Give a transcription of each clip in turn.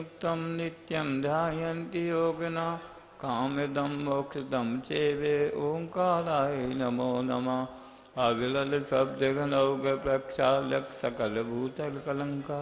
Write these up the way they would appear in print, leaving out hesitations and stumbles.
युक्तं नित्यं ध्यायन्ति योगिनः कामदं मोक्षदं चैवे ओंकाराय नमो नमः। अविरल शब्दघनौघ प्रक्षालक सकल भूतल कलंका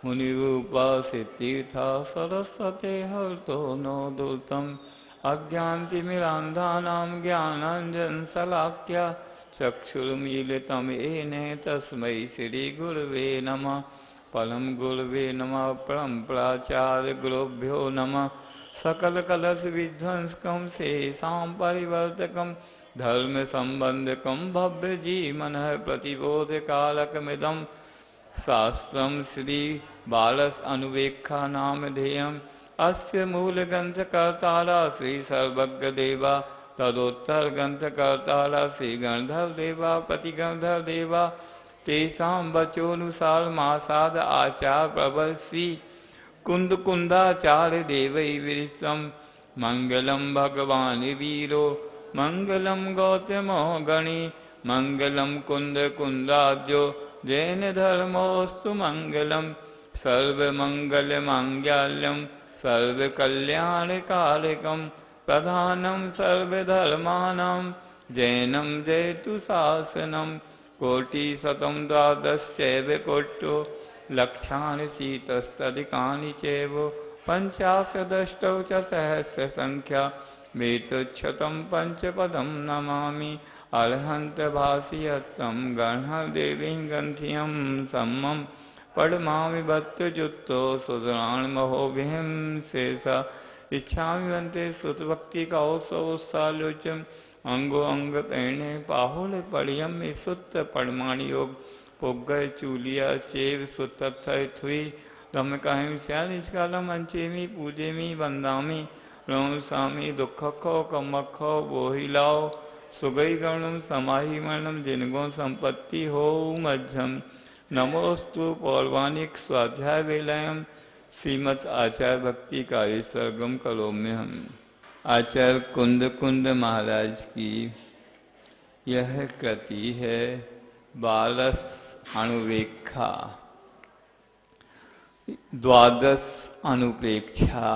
मुनिरूपा सिद्धीर्था सरस्वते हर्तो नो दूतम् अज्ञानतिमिरान्धानां ज्ञानाञ्जनशलाकया चक्षुरुन्मीलितं येन तस्मै श्रीगुरवे नमः। परम गुरवे नमः। परम प्राचार्य गुरुभ्यो नमः। सकल कलश विध्वंसकं शेषां परिवर्तकं धर्म संबंधकं भव्य जीवन प्रतिबोधकारकमिदं शास्त्रं श्री बालस अनुवेक्षा नामधेयम्। अस्य मूलग्रंथकर्तारा श्री सर्वज्ञदेवा तदोत्तर ग्रंथकर्तारा श्री गणधर देवा प्रतिगणधर देवा तेषां वचोनुसारमासाद आचार्य प्रवर्षि कुंद कुंदाचार्य देवै विरचितं मंगलम भगवान वीरो मंगलम गौतमो गणि मंगलम कुंद कुंदाद्यो जैन धर्मोस्तु मंगलम सर्वमंगल मांगल्यम सर्वकल्याणकारकं प्रधानं सर्वधर्माणां जैनं जयतु शासनं कोटिशतं द्वादशैव कोट्यो लक्षाणि शीतस्तदिकानि चैव पञ्चाशदष्टौ च सहस्रसङ्ख्या वेतुच्छतं पञ्चपदं नमामि अर्हन्तभासियत्तं गणदेवीं ग्रन्थियं सम्मं पढ़मामि भक्तजुत्तो सुधराणमहोभिं शेषा इच्छामि वन्ते सुतभक्ति कौसोत्सालोचम अंगो अंग पैणे पाहुल पड़ियम सुत पड़माणी योग पुग्गय चूलिया चेव सुतथय थुई धम काहिम श्यालिष्कालम अंचेमी पूजेमी वंदामी रोम सामी दुखखो कमखो बोहिलाओ सुगई गणम समाहि मरणम जिनगो संपत्ति हो मध्यम नमोस्तु पौर्वाणिक स्वाध्याय वेलायम श्रीमद आचार्य भक्ति का सरगम कलोम्य हम। आचार्य कुंद कुंद महाराज की यह कृति है बालस अनुवेक्षा द्वादश अनुप्रेक्षा।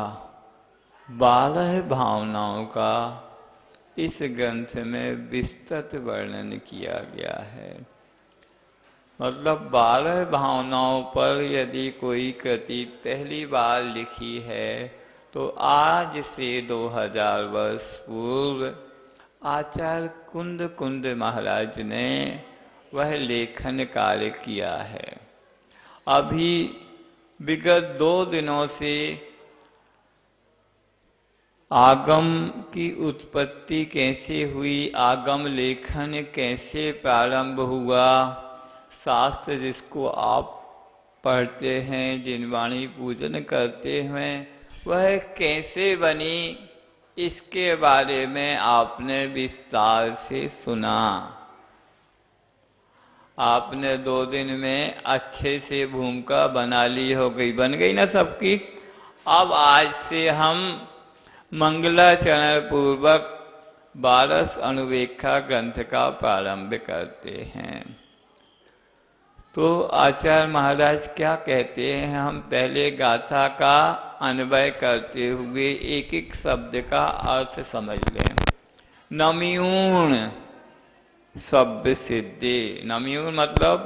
12 भावनाओं का इस ग्रंथ में विस्तृत वर्णन किया गया है। मतलब 12 भावनाओं पर यदि कोई कृति पहली बार लिखी है तो आज से 2000 वर्ष पूर्व आचार्य कुंद कुंद महाराज ने वह लेखन कार्य किया है। अभी विगत 2 दिनों से आगम की उत्पत्ति कैसे हुई, आगम लेखन कैसे प्रारंभ हुआ, शास्त्र जिसको आप पढ़ते हैं, जिनवाणी पूजन करते हैं, वह कैसे बनी, इसके बारे में आपने विस्तार से सुना। आपने 2 दिन में अच्छे से भूमिका बना ली, बन गई ना सबकी। अब आज से हम मंगलाचरण पूर्वक 12 अनुवेक्षा ग्रंथ का प्रारंभ करते हैं। तो आचार्य महाराज क्या कहते हैं, हम पहले गाथा का अन्वय करते हुए एक एक शब्द का अर्थ समझ लें। नमयूण शब्द सिद्धि, नमयूण मतलब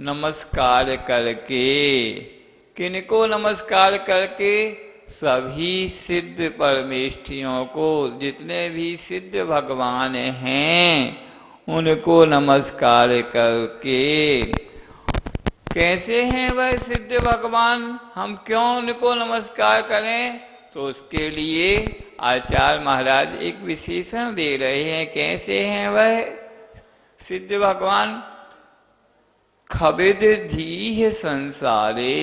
नमस्कार करके। किनको नमस्कार करके? सभी सिद्ध परमेष्ठियों को, जितने भी सिद्ध भगवान हैं उनको नमस्कार करके। कैसे हैं वह सिद्ध भगवान, हम क्यों उनको नमस्कार करें? तो उसके लिए आचार्य महाराज एक विशेषण दे रहे हैं। कैसे हैं वह सिद्ध भगवान? खबिद धीह संसारे,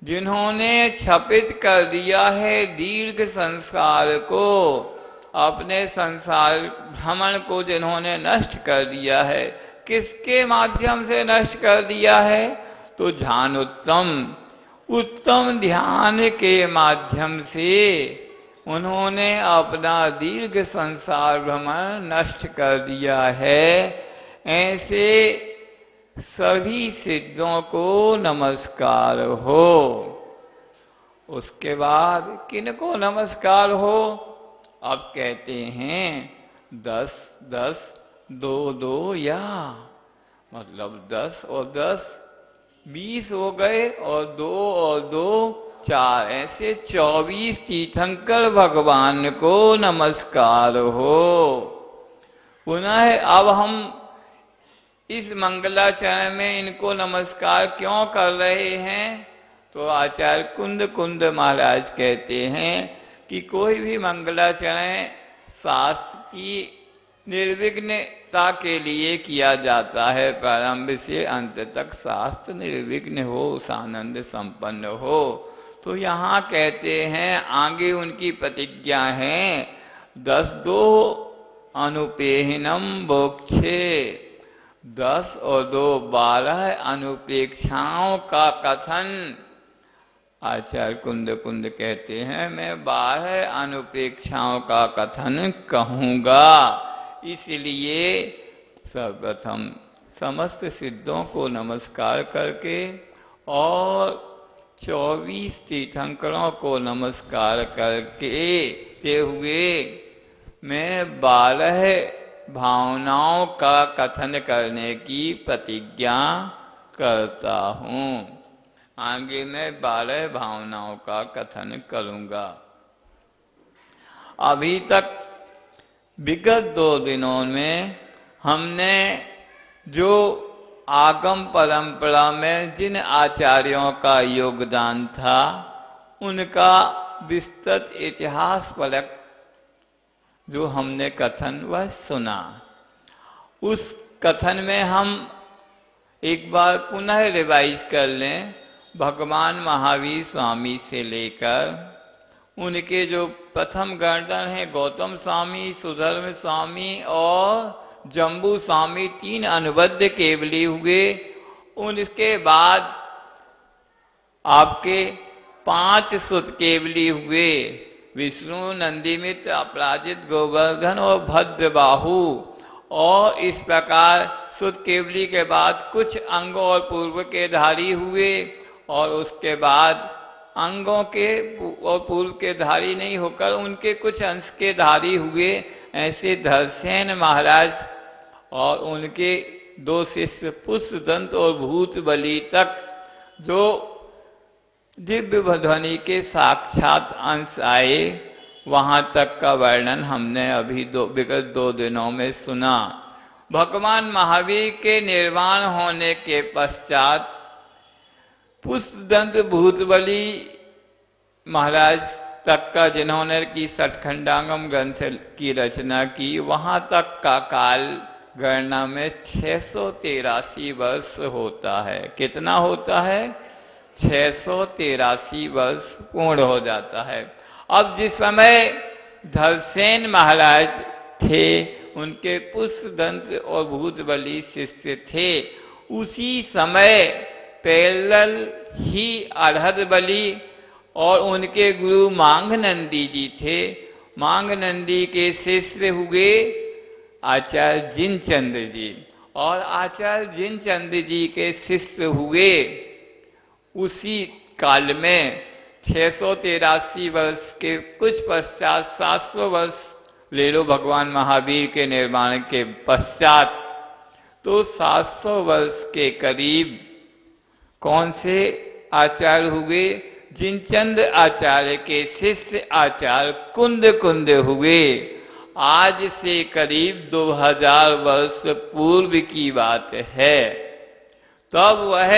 जिन्होंने छपित कर दिया है दीर्घ संसार को, अपने संसार भ्रमण को जिन्होंने नष्ट कर दिया है। किसके माध्यम से नष्ट कर दिया है? तो ध्यान उत्तम ध्यान के माध्यम से उन्होंने अपना दीर्घ संसार भ्रमण नष्ट कर दिया है। ऐसे सभी सिद्धों को नमस्कार हो। उसके बाद किनको नमस्कार हो? अब कहते हैं 10 10 2 2 या मतलब 10 और 10 20 हो गए, और 2 और 2 4, ऐसे 24 तीर्थंकर भगवान को नमस्कार हो। पुनः अब हम इस मंगलाचरण में इनको नमस्कार क्यों कर रहे हैं? तो आचार्य कुंद कुंद महाराज कहते हैं कि कोई भी मंगलाचरण शास्त्र की निर्विघ्नता के लिए किया जाता है, प्रारंभ से अंत तक शास्त्र निर्विघ्न हो, सानंद संपन्न हो। तो यहाँ कहते हैं, आगे उनकी प्रतिज्ञा है 10 2 अनुपेहिनम बोक्षे, 10 और 2 12 अनुपेक्षाओं का कथन। आचार्य कुंद कुंद कहते हैं मैं 12 अनुपेक्षाओं का कथन कहूँगा। इसलिए सर्वप्रथम समस्त सिद्धों को नमस्कार करके और 24 तीर्थंकरों को नमस्कार करके ते हुए मैं 12 भावनाओं का कथन करने की प्रतिज्ञा करता हूँ। आगे मैं 12 भावनाओं का कथन करूँगा। अभी तक विगत 2 दिनों में हमने जो आगम परंपरा में जिन आचार्यों का योगदान था उनका विस्तृत इतिहास परक जो हमने कथन वह सुना। उस कथन में हम एक बार पुनः रिवाइज कर लें। भगवान महावीर स्वामी से लेकर उनके जो प्रथम गणधर हैं गौतम स्वामी, सुधर्म स्वामी और जम्बू स्वामी, 3 अनुबद्ध केवली हुए। उनके बाद आपके 5 सुत केवली हुए, विष्णु, नंदीमित्र, अपराजित, गोवर्धन और भद्रबाहु। और इस प्रकार सुत केवली के बाद कुछ अंगों और पूर्व के धारी हुए, और उसके बाद अंगों के और पूर्व के धारी नहीं होकर उनके कुछ अंश के धारी हुए। ऐसे धरसेन महाराज और उनके 2 शिष्य पुष्पदंत और भूत बलि तक जो दिव्य ध्वनि के साक्षात अंश आए, वहाँ तक का वर्णन हमने अभी विगत 2 दिनों में सुना। भगवान महावीर के निर्वाण होने के पश्चात पुष्पदंत भूतबली महाराज तक का जिन्होंने की षटखंडांगम ग्रंथ की रचना की, वहाँ तक का काल गणना में 683 वर्ष होता है। कितना होता है? 683 वर्ष पूर्ण हो जाता है। अब जिस समय धरसेन महाराज थे उनके पुष्पदंत और भूतबली शिष्य थे, उसी समय पैरेलल ही अरहत बलि और उनके गुरु मांग नंदी जी थे। मांग नंदी के शिष्य हुए आचार्य जिनचंद्र जी, और आचार्य जिनचंद्र जी के शिष्य हुए उसी काल में 683 वर्ष के कुछ पश्चात 700 वर्ष ले लो भगवान महावीर के निर्माण के पश्चात। तो 700 वर्ष के करीब कौन से आचार्य हुए? जिनचंद्र आचार्य के शिष्य आचार्य कुंद कुंद हुए। आज से करीब 2000 वर्ष पूर्व की बात है। तब वह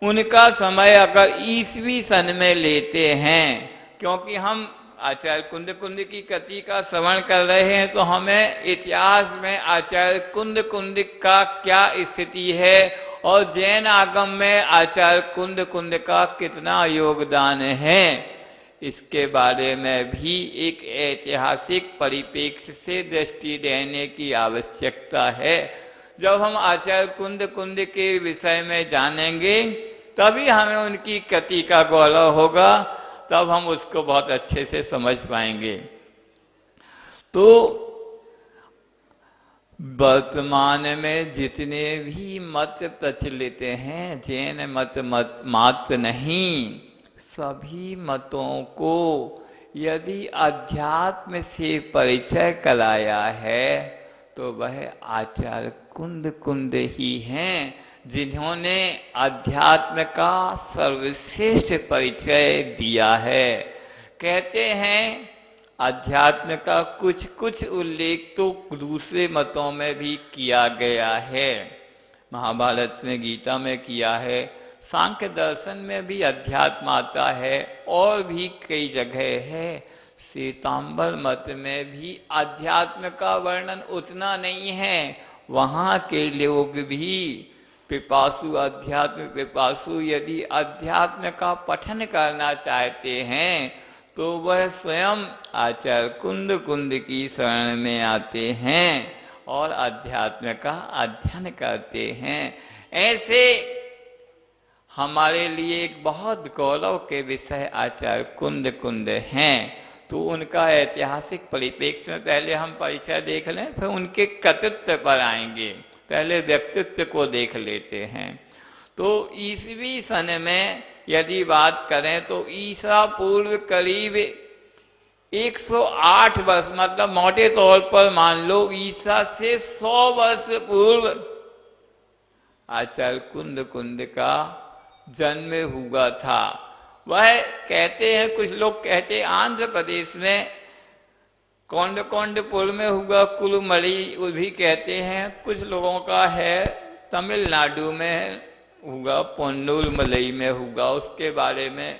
उनका समय अगर ईसवी सन में लेते हैं, क्योंकि हम आचार्य कुंद कुंद की कथि का श्रवण कर रहे हैं, तो हमें इतिहास में आचार्य कुंद कुंद का क्या स्थिति है और जैन आगम में आचार्य कुंद कुंद का कितना योगदान है, इसके बारे में भी एक ऐतिहासिक परिप्रेक्ष्य से दृष्टि देने की आवश्यकता है। जब हम आचार्य कुंद कुंद के विषय में जानेंगे तभी हमें उनकी कथि का गौरव होगा, तब हम उसको बहुत अच्छे से समझ पाएंगे। तो वर्तमान में जितने भी मत प्रचलित हैं, जैन मत मात्र नहीं, सभी मतों को यदि अध्यात्म से परिचय कराया है तो वह आचार्य कुंद कुंद ही हैं, जिन्होंने अध्यात्म का सर्वश्रेष्ठ परिचय दिया है। कहते हैं अध्यात्म का कुछ कुछ उल्लेख तो दूसरे मतों में भी किया गया है। महाभारत में, गीता में किया है, सांख्य दर्शन में भी अध्यात्म आता है, और भी कई जगह है। श्वेतांबर मत में भी अध्यात्म का वर्णन उतना नहीं है। वहाँ के लोग भी पिपासु, अध्यात्म पिपासु, यदि अध्यात्म का पठन करना चाहते हैं तो वह स्वयं आचार्य कुंद कुंद की शरण में आते हैं और अध्यात्म का अध्ययन करते हैं। ऐसे हमारे लिए एक बहुत गौरव के विषय आचार्य कुंद कुंद हैं। तो उनका ऐतिहासिक परिप्रेक्ष्य में पहले हम परिचय देख लें, फिर उनके कृतित्व पर आएंगे। पहले व्यक्तित्व को देख लेते हैं। तो ईसवी सन में यदि बात करें तो ईसा पूर्व करीब 108 वर्ष, मतलब मोटे तौर पर मान लो ईसा से 100 वर्ष पूर्व आचार्य कुंद कुंद का जन्म हुआ था। वह कहते हैं, कुछ लोग कहते हैं आंध्र प्रदेश में कोंडकोंडपुर में हुआ, कुलमड़ी वो भी कहते हैं। कुछ लोगों का है तमिलनाडु में हुआ, पोन्नूर मलई में हुआ, उसके बारे में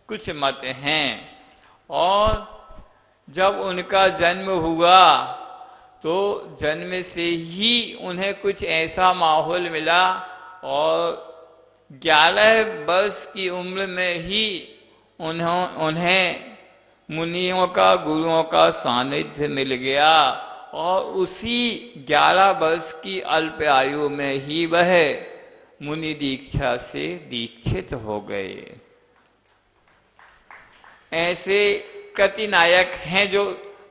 कुछ मत हैं। और जब उनका जन्म हुआ तो जन्म से ही उन्हें कुछ ऐसा माहौल मिला और 11 वर्ष की उम्र में ही उन्हें मुनियों का, गुरुओं का सानिध्य मिल गया और उसी 11 वर्ष की अल्प आयु में ही वह मुनि दीक्षा से दीक्षित हो गए। ऐसे कृति नायक हैं जो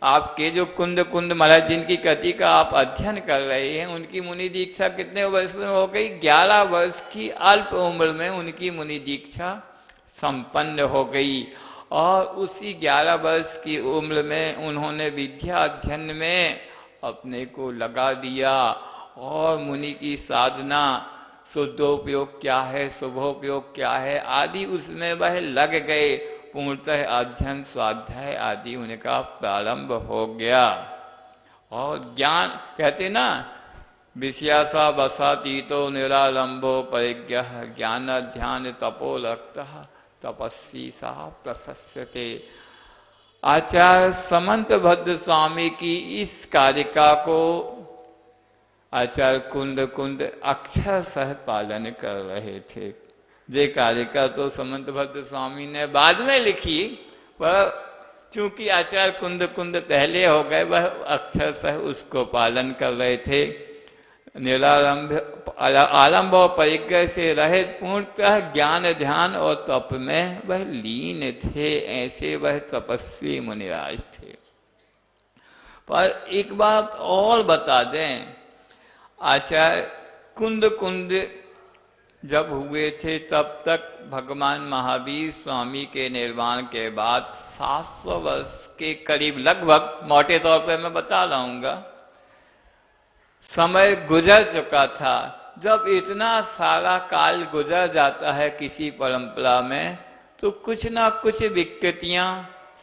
आपके, जो कुंद कुंद महाराज जिनकी कृति का आप अध्ययन कर रहे हैं, उनकी मुनि दीक्षा कितने वर्ष में हो गई? 11 वर्ष की अल्प उम्र में उनकी मुनि दीक्षा संपन्न हो गई। और उसी 11 वर्ष की उम्र में उन्होंने विद्या अध्ययन में अपने को लगा दिया और मुनि की साधना, शुद्धोपयोग क्या है, शुभोपयोग क्या है आदि उसमें वह लग गए। पूर्णतः अध्ययन, स्वाध्याय आदि उनका प्रारंभ हो गया। और ज्ञान कहते ना, विषयासा वसातीतो निरालंबो परिज्ञः ज्ञान ध्यान तपो लक्तः तपस्वी सा प्रशस्यते। आचार्य समंतभद्र स्वामी की इस कारिका को आचार्य कुंद कुंद अक्षरशः पालन कर रहे थे। ये कारिका तो समंतभद्र स्वामी ने बाद में लिखी, पर चूंकि आचार्य कुंद कुंद पहले हो गए, वह अक्षरशः उसको पालन कर रहे थे। निरालंब आलंब और परिज्ञा से रहित पूर्णतः ज्ञान ध्यान और तप में वह लीन थे। ऐसे वह तपस्वी मुनिराज थे। पर एक बात और बता दें, आचार्य कुंद कुंद जब हुए थे तब तक भगवान महावीर स्वामी के निर्वाण के बाद 700 वर्ष के करीब, लगभग मोटे तौर पर मैं बता लाऊंगा, समय गुजर चुका था। जब इतना सारा काल गुजर जाता है किसी परंपरा में तो कुछ ना कुछ विकृतियां,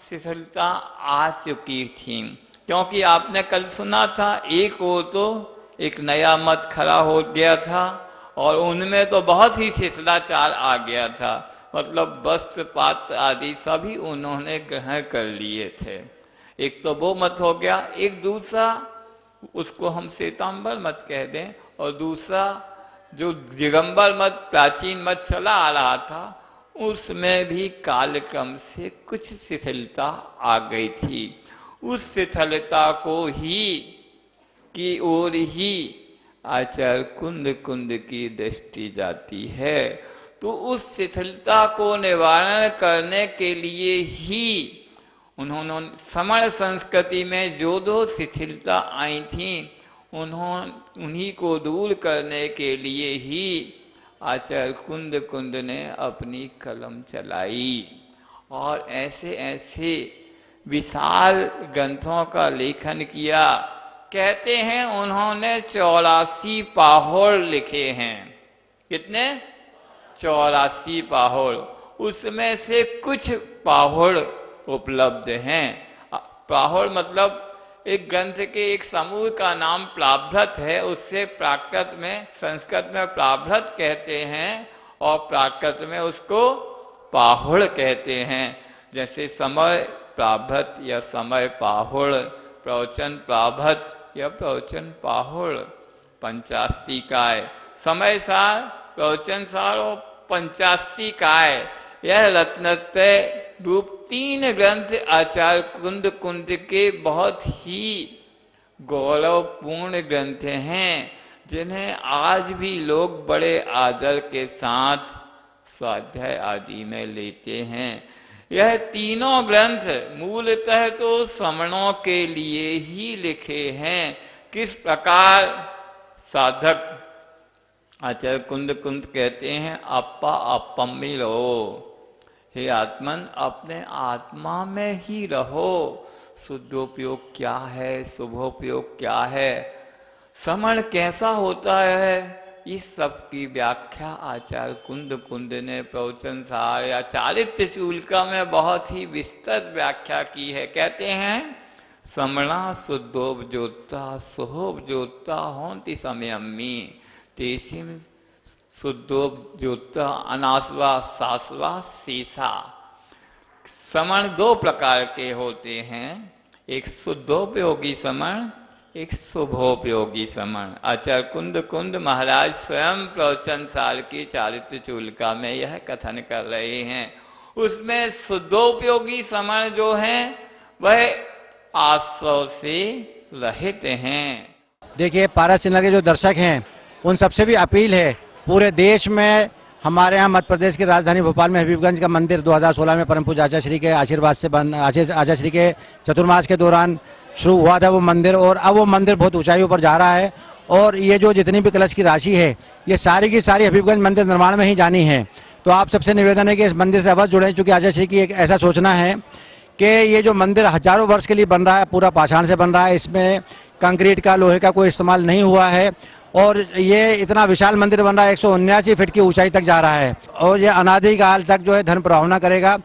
शिथिलता आ चुकी थी। क्योंकि आपने कल सुना था, एक ओर तो एक नया मत खड़ा हो गया था और उनमें तो बहुत ही शिथिलाचार आ गया था, मतलब वस्त्र पात्र आदि सभी उन्होंने ग्रहण कर लिए थे। एक तो वो मत हो गया, एक दूसरा उसको हम श्वेतांबर मत कह दें, और दूसरा जो दिगंबर मत, प्राचीन मत चला आ रहा था, उसमें भी कालक्रम से कुछ शिथिलता आ गई थी। उस शिथिलता को ही की ओर ही आचार्य कुंद कुंद की दृष्टि जाती है। तो उस शिथिलता को निवारण करने के लिए ही उन्होंने समण संस्कृति में जो दो शिथिलता आई थी, उन्हीं को दूर करने के लिए ही आचार्य कुंद कुंद ने अपनी कलम चलाई और ऐसे ऐसे विशाल ग्रंथों का लेखन किया। कहते हैं उन्होंने 84 पाहोड़ लिखे हैं। कितने? 84 पाहोड़। उसमें से कुछ पाहोड़ उपलब्ध हैं। पाहोड़ मतलब एक ग्रंथ के एक समूह का नाम प्राभृत है। उससे प्राकृत में, संस्कृत में प्राभृत कहते हैं और प्राकृत में उसको पाहुड़ कहते हैं। जैसे समय प्राभृत या समय पाहुड़, प्रवचन प्राभृत या प्रवचन पाहुड़। पंचास्तिकाय, समय सार, प्रवचन सार और पंचास्तिकाय, यह रत्नत्रय रूप 3 ग्रंथ आचार्य कुंद कुंद के बहुत ही गौरवपूर्ण ग्रंथ हैं, जिन्हें आज भी लोग बड़े आदर के साथ स्वाध्याय आदि में लेते हैं। यह तीनों ग्रंथ मूलतः तो श्रमणों के लिए ही लिखे हैं। किस प्रकार साधक आचार्य कुंद कुंद कहते हैं, अप्पा अपम्मिलो, हे आत्मन अपने आत्मा में ही रहो। शुद्धोपयोग क्या है, शुभोपयोग क्या है, श्रमण कैसा होता है, इस सब की व्याख्या आचार्य कुंद कुंद ने प्रवचन सार या चारित्र चूलिका में बहुत ही विस्तृत व्याख्या की है। कहते हैं श्रमणा शुद्धोपजोता सुहोपजोता होंति समयम्मी तेसिम शुद्धोपजोता अनासवा सासवा शेषा। श्रमण 2 प्रकार के होते हैं, एक शुद्धोपयोगी श्रमण, एक शुभोपयोगी श्रमण। आचार्य कुंद कुंद महाराज स्वयं प्रवचन सार की चारित्र चूलिका में यह कथन कर रहे हैं। उसमें शुद्धोपयोगी श्रमण जो हैं वह आश्रव से रहित हैं। देखिए, पारस के जो दर्शक हैं उन सबसे भी अपील है, पूरे देश में हमारे यहाँ मध्य प्रदेश की राजधानी भोपाल में हबीबगंज का मंदिर 2016 में परम पूज्य आचार्य श्री के आशीर्वाद से आचार्य श्री के चतुर्मास के दौरान शुरू हुआ था वो मंदिर, और अब वो मंदिर बहुत ऊंचाइयों पर जा रहा है। और ये जो जितनी भी कलश की राशि है ये सारी की सारी हबीबगंज मंदिर निर्माण में ही जानी है। तो आप सबसे निवेदन है कि इस मंदिर से अवश्य जुड़ें, चूँकि आचार्य श्री की एक ऐसा सोचना है कि ये जो मंदिर हजारों वर्ष के लिए बन रहा है, पूरा पाषाण से बन रहा है, इसमें कंक्रीट का, लोहे का कोई इस्तेमाल नहीं हुआ है। और ये इतना विशाल मंदिर बन रहा है, 179 फीट की ऊंचाई तक जा रहा है और ये अनादिकाल तक जो है धन प्रवाहना करेगा।